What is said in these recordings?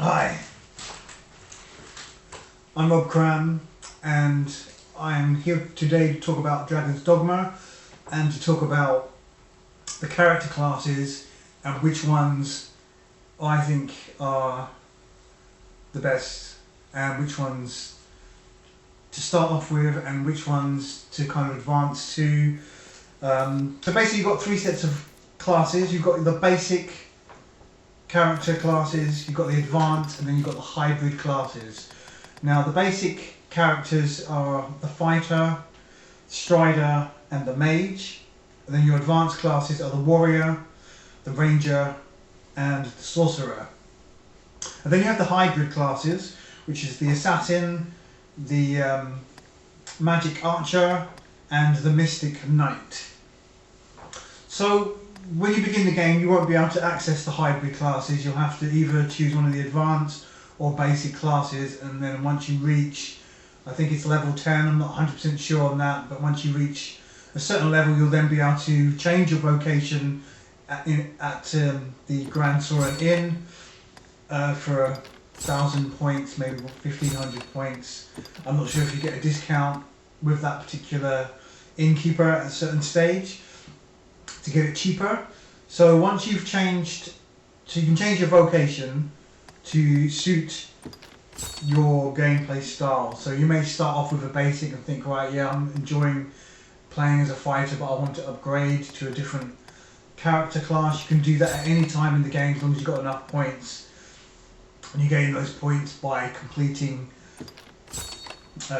Hi, I'm Rob Cram and I'm here today to talk about Dragon's Dogma and to talk about the character classes and which ones I think are the best and which ones to start off with and which ones to kind of advance to. So basically you've got three sets of classes. You've got the basic character classes, you've got the advanced, and then you've got the hybrid classes. Now the basic characters are the fighter, strider and the mage, and then your advanced classes are the warrior, the ranger and the sorcerer. And then you have the hybrid classes, which is the assassin, the magic archer and the mystic knight. So when you begin the game, you won't be able to access the hybrid classes. You'll have to either choose one of the advanced or basic classes, and then once you reach, I think it's level 10, I'm not 100% sure on that, but once you reach a certain level, you'll then be able to change your vocation at the Grand Soren Inn for 1,000 points, maybe 1,500 points. I'm not sure if you get a discount with that particular innkeeper at a certain stage to get it cheaper. So once you've changed, so you can change your vocation to suit your gameplay style. So you may start off with a basic and think, right, yeah, I'm enjoying playing as a fighter, but I want to upgrade to a different character class. You can do that at any time in the game as long as you've got enough points, and you gain those points by completing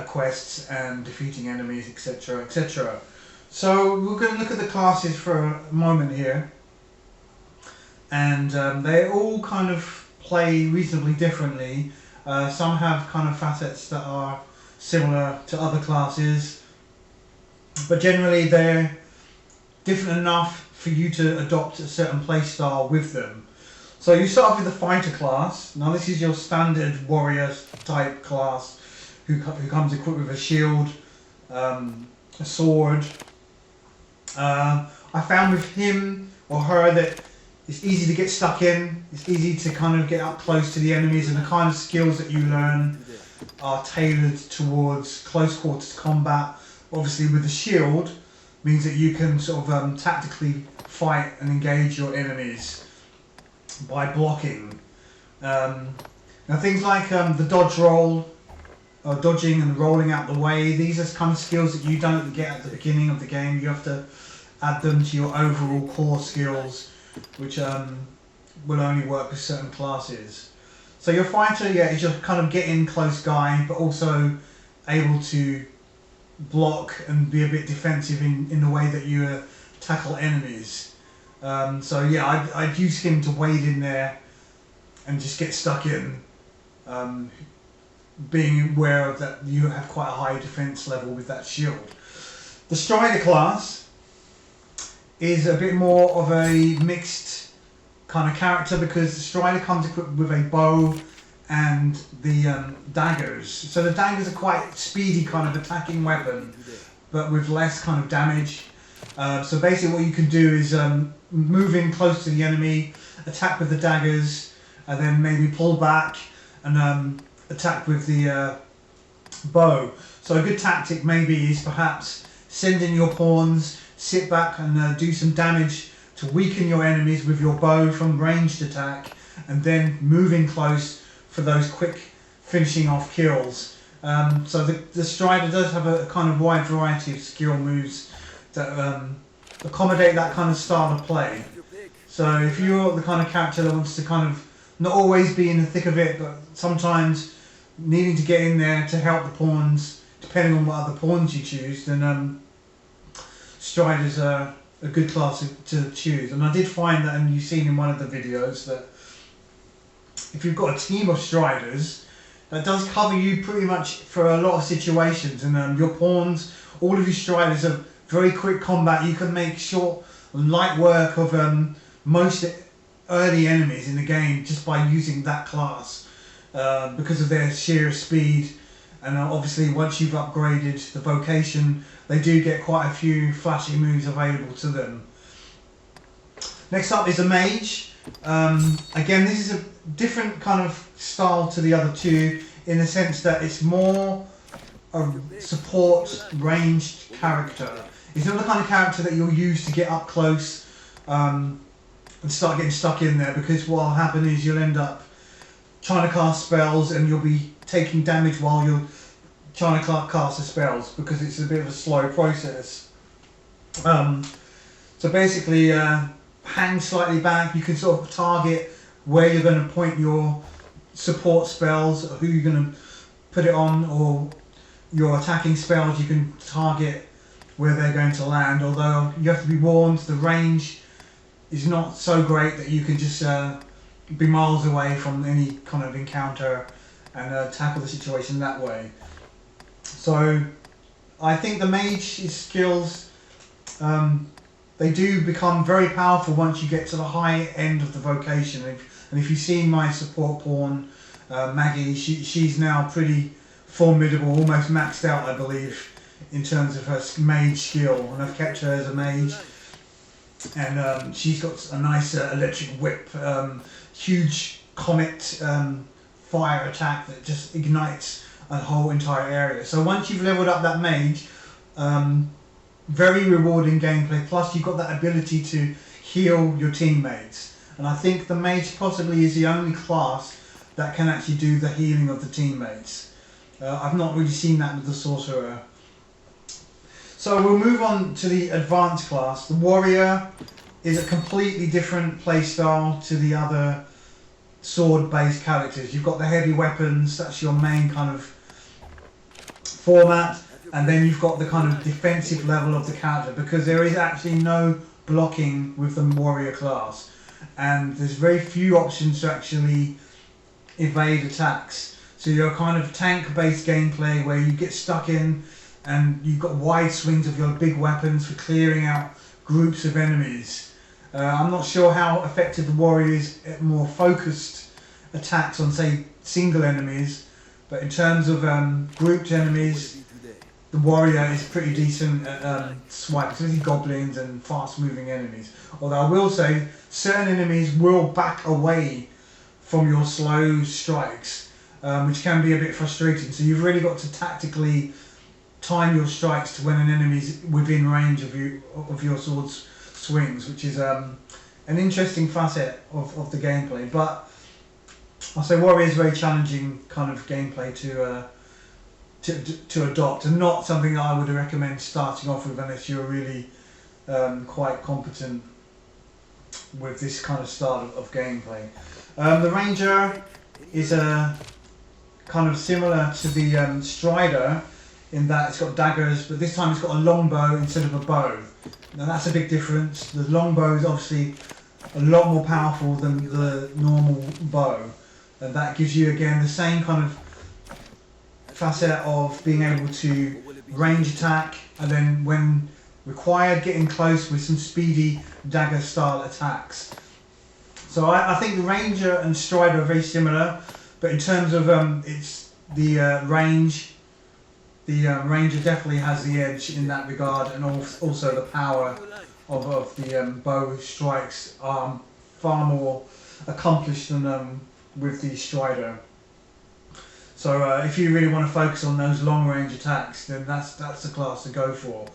quests and defeating enemies, etc, etc. So we're going to look at the classes for a moment here, and they all kind of play reasonably differently. Some have kind of facets that are similar to other classes, but generally they're different enough for you to adopt a certain play style with them. So you start off with the fighter class. Now this is your standard warrior type class who comes equipped with a shield, a sword. I found with him or her that it's easy to get stuck in, it's easy to kind of get up close to the enemies, and the kind of skills that you learn are tailored towards close quarters combat. Obviously with the shield means that you can sort of tactically fight and engage your enemies by blocking. Now things like the dodge roll, or dodging and rolling out the way, these are kind of skills that you don't get at the beginning of the game. You have to add them to your overall core skills, which will only work with certain classes. So your fighter, yeah, is just kind of getting close guy, but also able to block and be a bit defensive in the way that you tackle enemies. So yeah, I'd use him to wade in there and just get stuck in, being aware of that you have quite a high defense level with that shield. The strider class is a bit more of a mixed kind of character, because the strider comes equipped with a bow and the daggers. So the daggers are quite speedy kind of attacking weapon, but with less kind of damage. So basically what you can do is move in close to the enemy, attack with the daggers, and then maybe pull back and attack with the bow. So a good tactic maybe is perhaps send in your pawns, sit back and do some damage to weaken your enemies with your bow from ranged attack, and then move in close for those quick finishing off kills. So the strider does have a kind of wide variety of skill moves that accommodate that kind of style of play. So if you're the kind of character that wants to kind of not always be in the thick of it, but sometimes needing to get in there to help the pawns, depending on what other pawns you choose, then Strider's a good class to choose. And I did find that, and you've seen in one of the videos, that if you've got a team of Striders, that does cover you pretty much for a lot of situations. And your pawns, all of your Striders are very quick combat. You can make short and light work of most early enemies in the game just by using that class, because of their sheer speed. And obviously once you've upgraded the vocation, they do get quite a few flashy moves available to them. Next up is a mage. Again, this is a different kind of style to the other two in the sense that it's more a support ranged character. It's not the kind of character that you'll use to get up close and start getting stuck in there, because what will happen is you'll end up trying to cast spells and you'll be taking damage while you're trying to cast the spells, because it's a bit of a slow process. So basically, hang slightly back. You can sort of target where you're going to point your support spells, or who you're going to put it on, or your attacking spells you can target where they're going to land, although you have to be warned the range is not so great that you can just be miles away from any kind of encounter and tackle the situation that way. So I think the mage's skills, they do become very powerful once you get to the high end of the vocation. And if you've seen my support pawn, Maggie, she's now pretty formidable, almost maxed out, I believe, in terms of her mage skill, and I've kept her as a mage. And she's got a nice electric whip, huge comet fire attack that just ignites a whole entire area. So once you've leveled up that mage, very rewarding gameplay, plus you've got that ability to heal your teammates. And I think the mage possibly is the only class that can actually do the healing of the teammates. I've not really seen that with the sorcerer. So we'll move on to the advanced class. The warrior is a completely different playstyle to the other sword-based characters. You've got the heavy weapons, that's your main kind of format, and then you've got the kind of defensive level of the character, because there is actually no blocking with the warrior class, and there's very few options to actually evade attacks. So you're kind of tank-based gameplay where you get stuck in and you've got wide swings of your big weapons for clearing out groups of enemies. I'm not sure how effective the warrior is at more focused attacks on, say, single enemies, but in terms of grouped enemies, the warrior is pretty decent at swiping, especially goblins and fast-moving enemies. Although I will say, certain enemies will back away from your slow strikes, which can be a bit frustrating. So you've really got to tactically time your strikes to when an enemy's within range of your sword's swings, which is an interesting facet of the gameplay. But I'll say warrior is very challenging kind of gameplay to adopt, and not something I would recommend starting off with unless you're really quite competent with this kind of style of gameplay. The ranger is kind of similar to the strider in that it's got daggers, but this time it's got a longbow instead of a bow. Now that's a big difference. The longbow is obviously a lot more powerful than the normal bow, and that gives you again the same kind of facet of being able to range attack, and then when required getting close with some speedy dagger style attacks. So I think the ranger and strider are very similar, but in terms of it's the range, the ranger definitely has the edge in that regard, and also the power of the bow strikes are far more accomplished than with the strider. So if you really want to focus on those long range attacks, then that's the class to go for.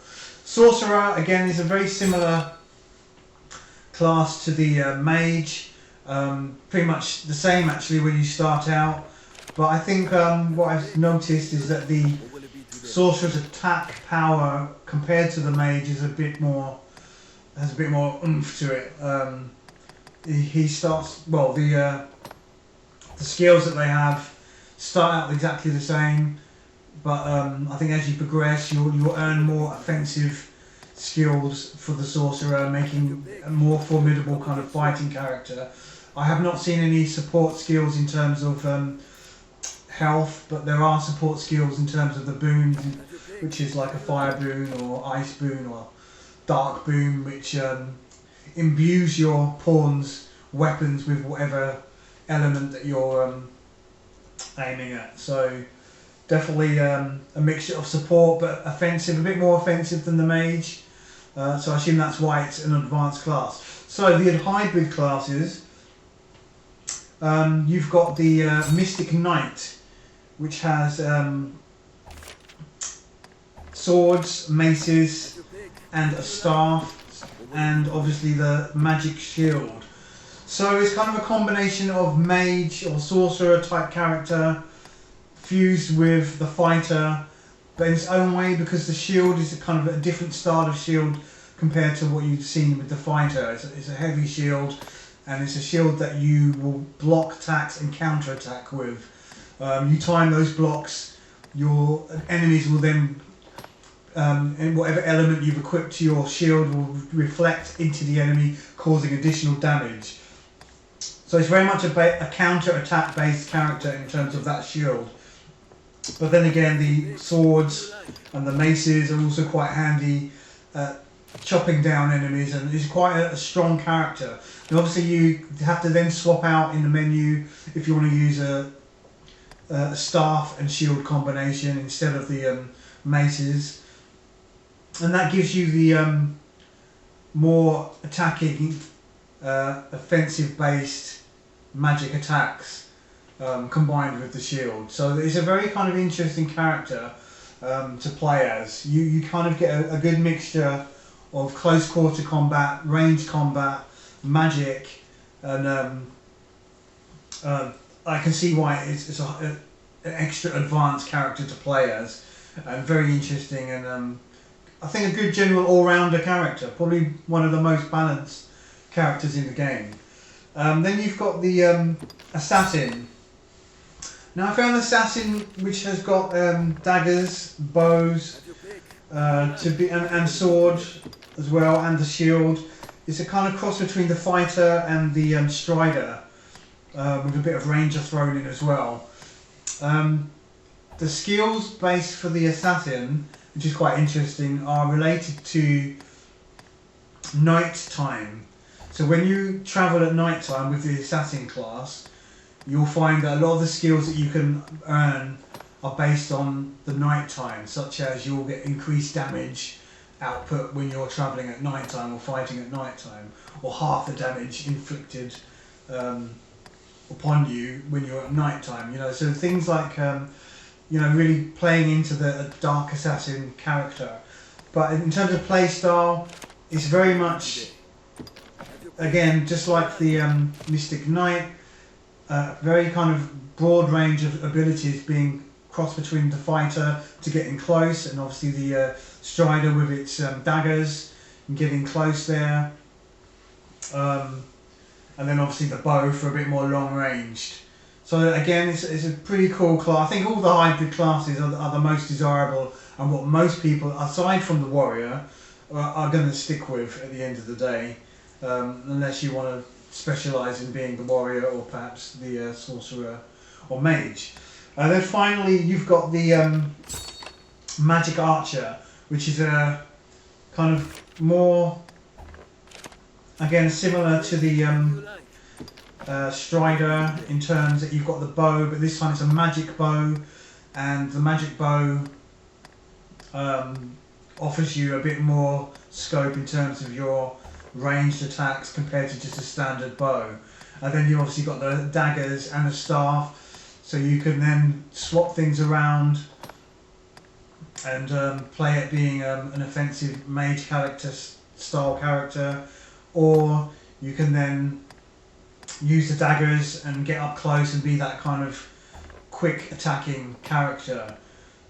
Sorcerer again is a very similar class to the mage, pretty much the same actually when you start out. But I think what I've noticed is that the sorcerer's attack power compared to the mage is has a bit more oomph to it. He starts well. The skills that they have start out exactly the same, but I think as you progress, you'll earn more offensive skills for the sorcerer, making a more formidable kind of fighting character. I have not seen any support skills in terms of health, but there are support skills in terms of the boons, which is like a fire boon or ice boon or dark boon, which imbues your pawn's weapons with whatever element that you're aiming at. So definitely a mixture of support but offensive, a bit more offensive than the mage. So I assume that's why it's an advanced class. So the hybrid classes, You've got the Mystic Knight, which has swords, maces, and a staff, and obviously the magic shield. So it's kind of a combination of mage or sorcerer type character fused with the fighter, but in its own way, because the shield is a kind of a different style of shield compared to what you've seen with the fighter. It's a heavy shield, and it's a shield that you will block attacks and counter attack with. You time those blocks, your enemies will then, and whatever element you've equipped to your shield will reflect into the enemy, causing additional damage. So it's very much a counter-attack based character in terms of that shield. But then again, the swords and the maces are also quite handy at chopping down enemies, and it's quite a strong character. And obviously you have to then swap out in the menu if you want to use a staff and shield combination instead of the maces. And that gives you the more attacking, offensive based magic attacks combined with the shield. So it's a very kind of interesting character to play as. You kind of get a good mixture of close quarter combat, ranged combat, magic, and I can see why it's an extra advanced character to play as, and very interesting, and I think a good general all-rounder character, probably one of the most balanced characters in the game. Then you've got the assassin. Now I found the assassin which has got daggers, bows, and sword as well, and the shield. It's a kind of cross between the fighter and the strider, with a bit of ranger thrown in as well. The skills base for the assassin, which is quite interesting, are related to night time. So when you travel at night time with the assassin class, you'll find that a lot of the skills that you can earn are based on the night time, such as you'll get increased damage output when you're travelling at night time or fighting at night time, or half the damage inflicted upon you when you're at night time. So things like really playing into the dark assassin character. But in terms of play style, it's very much, again, just like the Mystic Knight, very kind of broad range of abilities being crossed between the fighter to getting close, and obviously the strider with its daggers and getting close there, and then obviously the bow for a bit more long ranged. So again, it's a pretty cool class. I think all the hybrid classes are the most desirable, and what most people, aside from the warrior, are going to stick with at the end of the day, unless you want to specialise in being the warrior or perhaps the sorcerer or mage. Then finally you've got the magic archer, which is a kind of more, again, similar to the strider in terms that you've got the bow, but this time it's a magic bow, and the magic bow offers you a bit more scope in terms of your ranged attacks compared to just a standard bow. And then you obviously got the daggers and the staff, so you can then swap things around and play it being an offensive mage style character, or you can then use the daggers and get up close and be that kind of quick attacking character.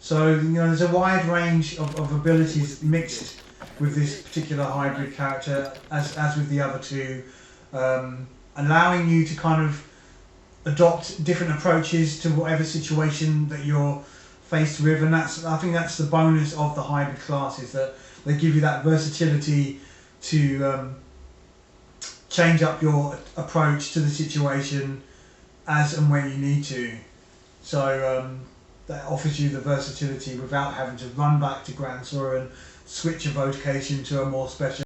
So there's a wide range of abilities mixed with this particular hybrid character, as with the other two, allowing you to kind of adopt different approaches to whatever situation that you're faced with. And I think that's the bonus of the hybrid classes, that they give you that versatility to change up your approach to the situation as and when you need to. So that offers you the versatility without having to run back to Grand Soren, switch your vocation to a more special